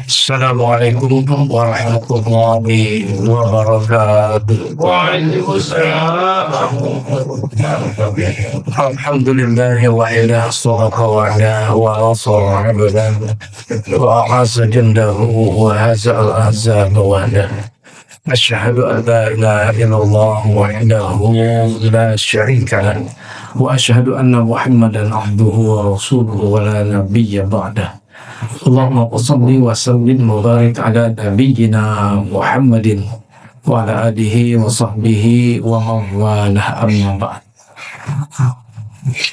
Assalamualaikum warahmatullahi wabarakatuh. Waalaikumsalam. Alhamdulillahi wahida sadaqa wa'ada wa nasara abdan wa a'azza jandahu wa hazal ahzab wahda. Asyhadu an la ilaha illallah wahdahu la syarika lah wa asyhadu anna Muhammadan abduhu wa rasuluhu wa la nabiyya ba'dah. Allahumma shalli wa sallim wa barik ala nabiyyina Muhammadin wa ala alihi wa sahbihi wa man walah, amma ba'd.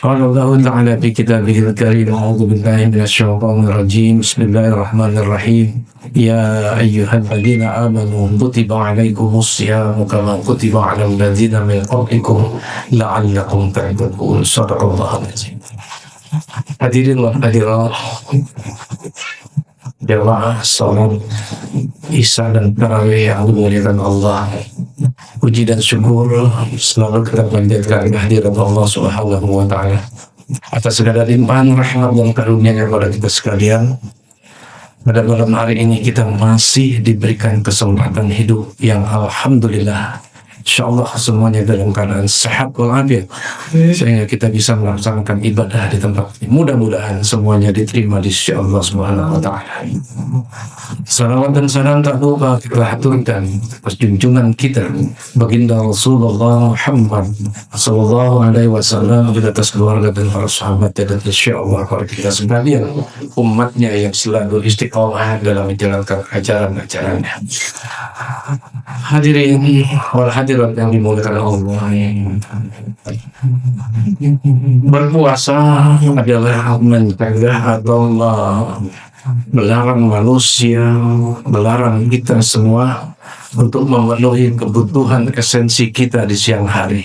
Qala Allah ta'ala fi kitabihil karim, a'udzu billahi minasyaitonir rajim. Bismillahirrahmanirrahim. Ya ayyuhalladzina amanu kutiba 'alaikumus syiyamu kama kutiba 'alal ladzina min qablikum la'allakum tattaqun. Shadaqallahul azim. Hadirin wa hadirat jamaah salat Isya dan Tarawih yang dimuliakan Allah, puji dan syukur selalu kita panjatkan kehadirat Allah Subhanahu wa Ta'ala atas segala limpahan rahmat dan karunia-Nya kepada kita sekalian. Pada malam hari ini kita masih diberikan kesempatan hidup yang alhamdulillah, insyaallah semuanya dalam keadaan sehat walafiat, sehingga kita bisa melaksanakan ibadah di tempat ini. Mudah-mudahan semuanya diterima di sisi Allah Subhanahu wa Ta'ala. Salawat dan salam tak lupa kita haturkan atas junjungan kita baginda Rasulullah Muhammad sallallahu alaihi wasallam, juga atas keluarga dan para sahabat, dan insyaallah para kita sekalian umatnya yang selalu istiqomah dalam menjalankan ajaran-ajarannya. Hadirin wal hadirat yang dimuliakan Allah, berpuasa adalah mencegah atau melarang manusia, melarang kita semua untuk memenuhi kebutuhan esensi kita di siang hari.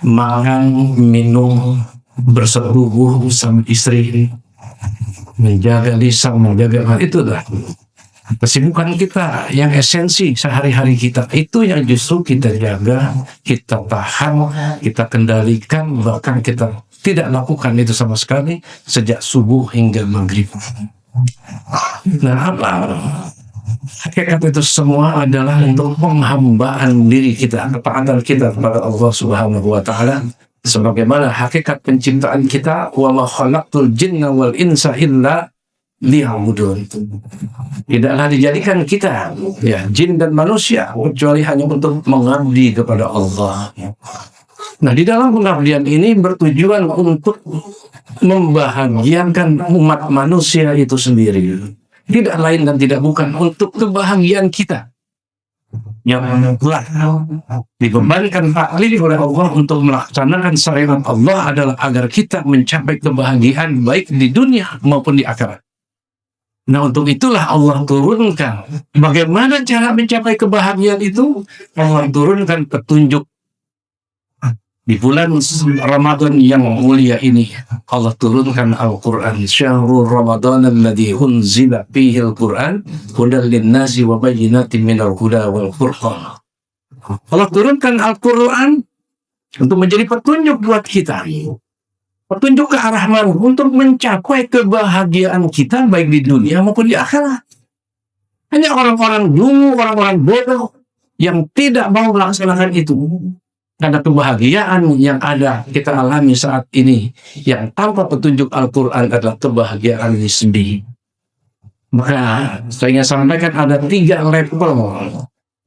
Makan, minum, bersetubuh sama istri, menjaga lisan, menjaga itu dah kesibukan kita yang esensi sehari-hari kita. Itu yang justru kita jaga, kita tahan, kita kendalikan, bahkan kita tidak lakukan itu sama sekali sejak subuh hingga maghrib. Nah, apa hakikat itu semua adalah untuk penghambaan diri kita, ketaatan kita kepada Allah Subhanahu wa Ta'ala, sebagaimana hakikat penciptaan kita, wa ma khalaqtul jinna wal insa illa liya'budun. Tidaklah dijadikan kita, ya, jin dan manusia kecuali hanya untuk mengabdi kepada Allah. Nah, di dalam pengabdian ini bertujuan untuk membahagiakan umat manusia itu sendiri. Tidak lain dan tidak bukan untuk kebahagiaan kita yang telah dibebankan takdir oleh Allah untuk melaksanakan syariat Allah adalah agar kita mencapai kebahagiaan baik di dunia maupun di akhirat. Nah, untuk itulah Allah turunkan. Bagaimana cara mencapai kebahagiaan itu? Allah turunkan petunjuk di bulan Ramadan yang mulia ini. Allah turunkan Al-Quran. Syahrul Ramadan alladzi unzila fihi Al-Quran hudan linnasi wa bayyinatin minal huda wal furqan. Allah turunkan Al-Quran untuk menjadi petunjuk buat kita, petunjuk ke arah mana untuk mencapai kebahagiaan kita baik di dunia maupun di akhirat. Hanya orang-orang dulu, orang-orang bodoh yang tidak mau melaksanakan itu. Karena kebahagiaan yang ada kita alami saat ini yang tanpa petunjuk Al-Quran adalah kebahagiaan nisbi. Maka saya ingin sampaikan ada 3 level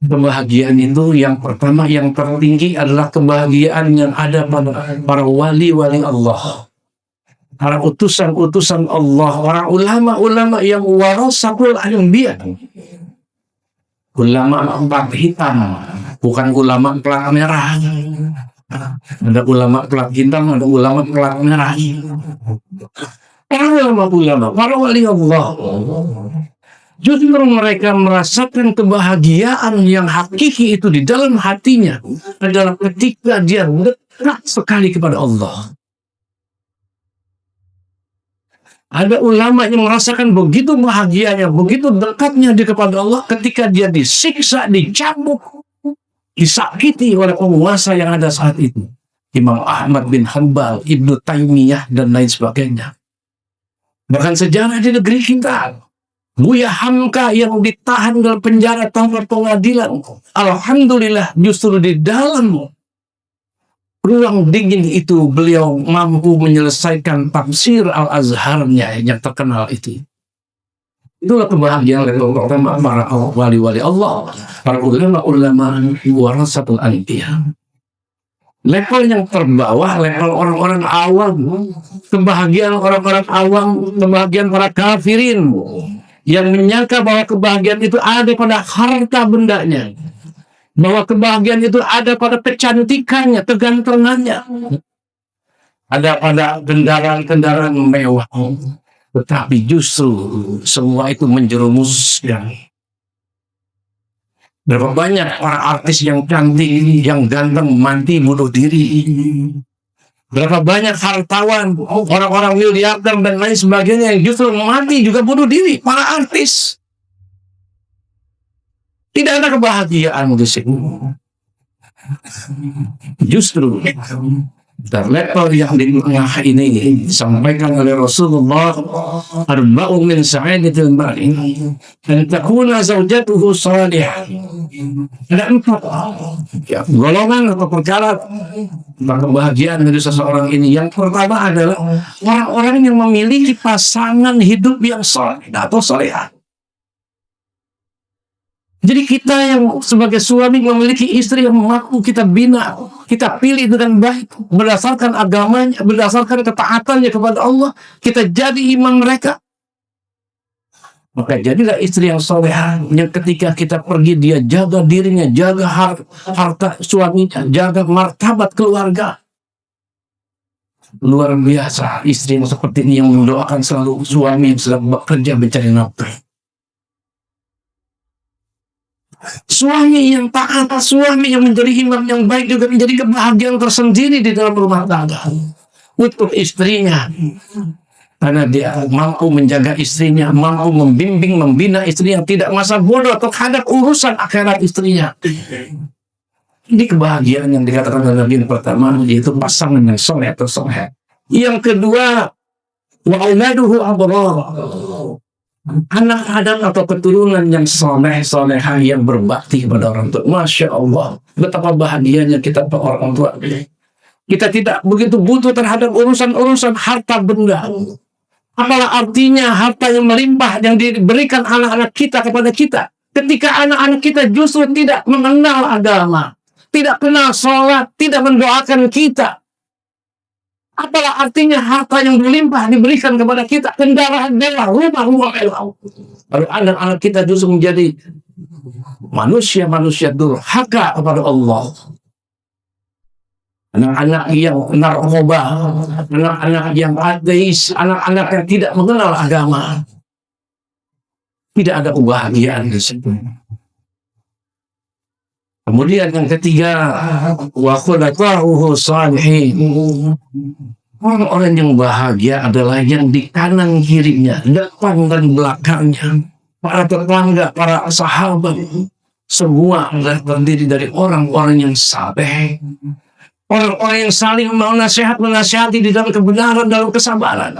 kebahagiaan itu. Yang pertama, yang tertinggi adalah kebahagiaan yang ada pada para wali-wali Allah, para utusan-utusan Allah, para ulama-ulama yang warasatul anbiya, ulama plat hitam, bukan ulama plat merah. Ada ulama plat hitam, ada ulama plat merah. Para wali Allah justru mereka merasakan kebahagiaan yang hakiki itu di dalam hatinya adalah ketika dia dekat sekali kepada Allah. Ada ulama yang merasakan begitu bahagianya, begitu dekatnya dia kepada Allah ketika dia disiksa, dicambuk, disakiti oleh penguasa yang ada saat itu. Imam Ahmad bin Hanbal, Ibnu Taimiyah, dan lain sebagainya. Bahkan sejarah di negeri kita, Buya Hamka yang ditahan dalam penjara tanpa pengadilan, alhamdulillah justru di dalam ruang dingin itu beliau mampu menyelesaikan tafsir Al-Azharnya yang terkenal itu. Itulah kebahagiaan terutama para wali-wali Allah, para ulama warasatul anbiya. Level yang terbawah, level orang-orang awam, kebahagiaan orang-orang awam, kebahagiaan para kafirin yang menyangka bahwa kebahagiaan itu ada pada harta bendanya, bahwa kebahagiaan itu ada pada kecantikannya, kegantengannya, ada pada kendaraan-kendaraan mewah. Tetapi justru semua itu menjerumuskan. Berapa banyak para artis yang cantik, yang ganteng mati bunuh diri. Berapa banyak hartawan, orang-orang miliarder dan lain sebagainya yang justru mati juga bunuh diri. Para artis. Tidak ada kebahagiaan di sini. Justru level yang di tengah ini disampaikan oleh Rasulullah, arba'u min sa'adatil mar'i an takuna zawjatuhu salihah. Ada 4 golongan atau perkara kebahagiaan dari seseorang ini. Yang pertama adalah orang-orang yang memiliki pasangan hidup yang saleh atau salihah. Jadi kita yang sebagai suami memiliki istri yang mampu kita bina, kita pilih dengan baik berdasarkan agamanya, berdasarkan ketaatannya kepada Allah, kita jadi imam mereka. Maka jadilah istri yang solehah, yang ketika kita pergi dia jaga dirinya, jaga harta suaminya, jaga martabat keluarga. Luar biasa istri yang seperti ini, yang mendoakan selalu suami yang sedang bekerja mencari nafkah. Suami yang taat, suami yang menjadi imam yang baik juga menjadi kebahagiaan tersendiri di dalam rumah tangga untuk istrinya, karena dia mampu menjaga istrinya, mampu membimbing, membina istrinya, tidak masa bodoh terhadap urusan akhirat istrinya. Ini kebahagiaan yang dikatakan oleh Nabi pertama, yaitu pasangan yang soleh atau soleh. Yang kedua, wa auladuhu abrar, anak Adam atau keturunan yang soleh-solehah yang berbakti kepada orang tua. Masya Allah, betapa bahagianya kita orang tua. Kita tidak begitu butuh terhadap urusan-urusan harta benda. Apalah artinya harta yang melimpah yang diberikan anak-anak kita kepada kita, ketika anak-anak kita justru tidak mengenal agama, tidak kenal sholat, tidak mendoakan kita. Apalah artinya harta yang berlimpah diberikan kepada kita, kendaraan mewah, rumah-rumah mewah. Lalu anak-anak kita justru menjadi manusia-manusia durhaka kepada Allah. Anak-anak yang narkoba, anak-anak yang ateis, anak-anak yang tidak mengenal agama. Tidak ada kebahagiaan di situ. Kemudian yang ketiga, wa khulafa'uhu shalihin. Orang-orang yang bahagia adalah yang di kanan kirinya, depan dan belakangnya, para tetangga, para sahabat, semua adalah terdiri dari orang-orang yang saleh, orang-orang yang saling menasihati di dalam kebenaran, dalam kesabaran,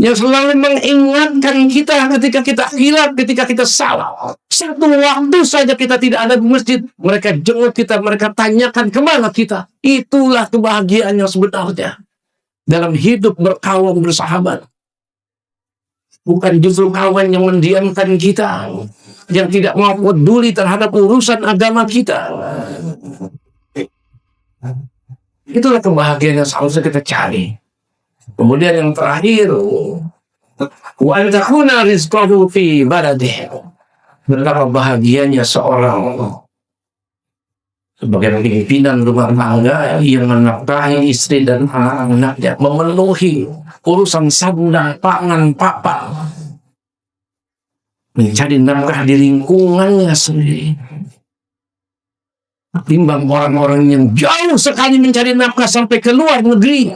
yang selalu mengingatkan kita ketika kita hilang, ketika kita salah. Satu waktu saja kita tidak ada di masjid, mereka jenguk kita, mereka tanyakan kemana kita. Itulah kebahagiaan yang sebenarnya dalam hidup berkawan bersahabat. Bukan justru kawan yang mendiamkan kita, yang tidak mau peduli terhadap urusan agama kita. Itulah kebahagiaan yang seharusnya kita cari. Kemudian yang terakhir, wa an takuna rizqahu fi baladihi. Betapa bahagianya seorang sebagai pimpinan rumah tangga yang menafkahi istri dan anak-anaknya, memenuhi urusan sandang, pangan, papan, mencari nafkah di lingkungannya sendiri. Timbang orang-orang yang jauh sekali mencari nafkah sampai ke luar negeri,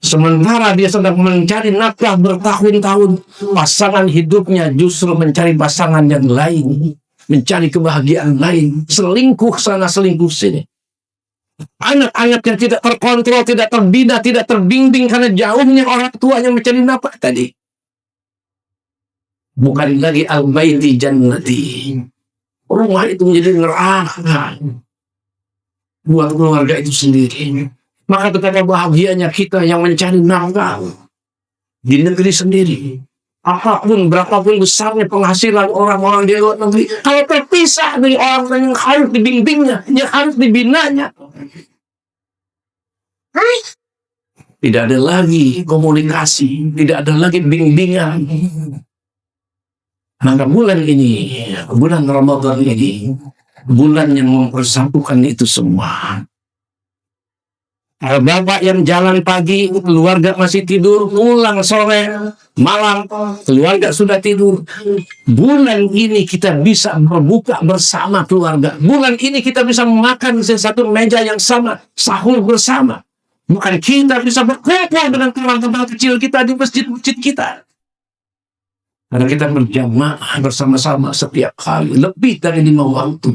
sementara dia sedang mencari nafkah bertahun-tahun, pasangan hidupnya justru mencari pasangan yang lain, mencari kebahagiaan lain, selingkuh sana selingkuh sini. Anak-anak yang tidak terkontrol, tidak terbina, tidak terbimbing karena jauhnya orang tua yang mencari nafkah tadi. Bukan lagi al-baiti jannati. Rumah itu menjadi neraka buat keluarga itu sendiri. Maka betapa bahagianya kita yang mencari nafkah di negeri sendiri. Apapun, berapapun besarnya penghasilan orang-orang di luar negeri, kalau terpisah dari orang yang harus dibimbingnya, yang harus dibinanya, tidak ada lagi komunikasi, tidak ada lagi bimbingan. Maka bulan ini, bulan Ramadan ini, bulan yang mempersatukan itu semua. Bapak yang jalan pagi, keluarga masih tidur, pulang sore, malam, keluarga sudah tidur. Bulan ini kita bisa berbuka bersama keluarga. Bulan ini kita bisa makan di satu meja yang sama, sahur bersama. Bukan kita bisa berkumpul dengan teman-teman kecil kita di masjid-masjid kita. Karena kita berjamaah bersama-sama setiap hari, lebih dari 5 waktu.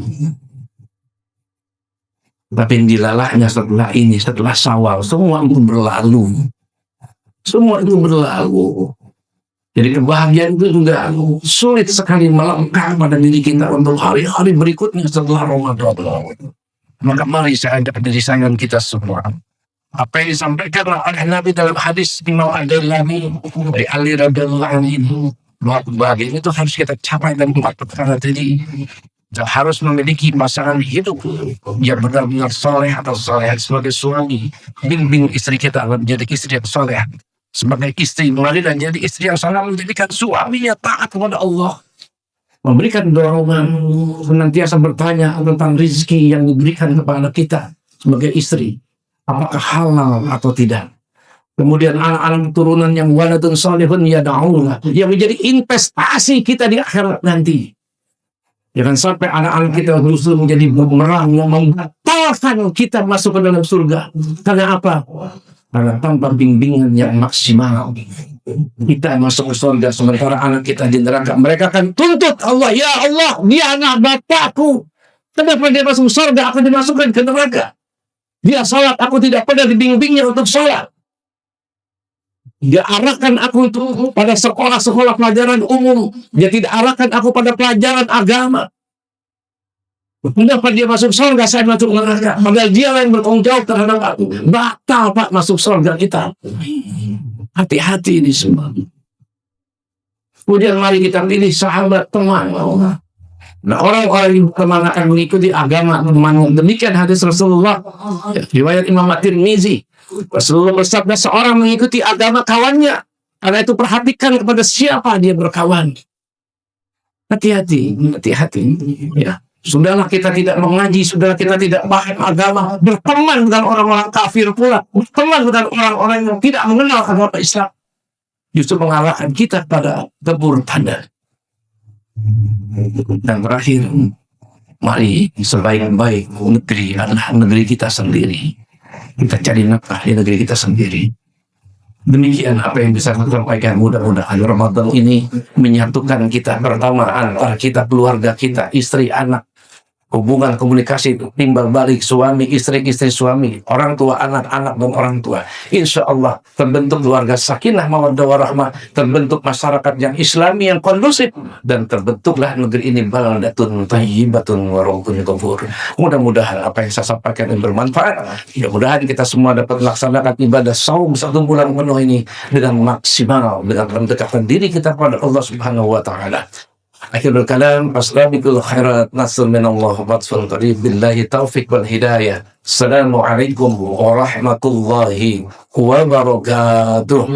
Tapi dilalahnya setelah ini, setelah Syawal, semua itu berlalu. Semua itu berlalu. Jadi kebahagiaan itu juga sulit sekali melengkap pada diri kita untuk hari-hari berikutnya setelah Ramadan. Maka mari saya ajak diri sayang kita semua. Apa yang disampaikan oleh Nabi dalam hadis Imam Ad-Darimi dari Ali radhiyallahu anhu, bahwa kebahagiaan itu harus kita capai dan buat perkara tadi. Harus memiliki pasangan hidup yang benar-benar soleh atau soleh sebagai suami, bimbing istri kita menjadi istri yang soleh, sebagai istri dan jadi istri yang soleh, menjadikan suaminya taat kepada Allah, memberikan dorongan, senantiasa bertanya tentang rezeki yang diberikan kepada kita sebagai istri, apakah halal atau tidak. Kemudian anak-anak turunan yang waladun solehun yad'una, yang menjadi investasi kita di akhirat nanti. Jangan sampai anak-anak kita justru menjadi bumerang yang membatalkan kita masuk ke dalam surga. Karena apa? Karena tanpa bimbingan yang maksimal, kita masuk ke surga sementara anak kita di neraka. Mereka akan tuntut Allah, ya Allah, dia anak bapakku. Kenapa dia masuk surga? Aku dimasukkan ke neraka. Dia salat, aku tidak pernah dibimbingnya untuk salat. Dia arahkan aku untuk pada sekolah-sekolah pelajaran umum. Dia tidak arahkan aku pada pelajaran agama. Kenapa dia masuk surga, saya masuk neraka? Padahal dia yang bertanggung jawab terhadap aku. Batal Pak masuk surga kita. Hati-hati ini semua. Kemudian mari kita pilih sahabat teman. Nah, orang-orang yang teman akan mengikuti agama teman. Demikian hadis Rasulullah. Riwayat Imam At-Tirmizi. Rasulullah bersabda, seorang mengikuti agama kawannya. Karena itu perhatikan kepada siapa dia berkawan. Hati-hati, hati-hati. Ya, sudahlah kita tidak mengaji, sudahlah kita tidak paham agama, berteman dengan orang-orang kafir pula, berteman dengan orang-orang yang tidak mengenal agama Islam, justru mengalahkan kita pada keburukan. Dan terakhir, mari sebaik-baik negeri adalah negeri kita sendiri. Kita cari nafkah di negeri kita sendiri. Demikian apa yang bisa saya sampaikan. Mudah-mudahan Ramadan ini menyatukan kita, pertama antara kita, keluarga kita, istri, anak, hubungan komunikasi timbal balik suami, istri, suami, orang tua, anak-anak, dan orang tua. Insya Allah terbentuk keluarga sakinah mawaddah warahmah, terbentuk masyarakat yang Islami yang kondusif, dan terbentuklah negeri ini baldatun thayyibatun wa rabbun ghafur. Mudah-mudahan apa yang saya sampaikan ini bermanfaat. Mudah-mudahan kita semua dapat melaksanakan ibadah saum 1 bulan penuh ini dengan maksimal, dengan mendekatkan diri kita pada Allah Subhanahu wa taala. Akhirul kalam, aslabikul khairat, nasr minallah, batful qarib, billahi taufiq wal hidayah. Assalamualaikum warahmatullahi wabarakatuh.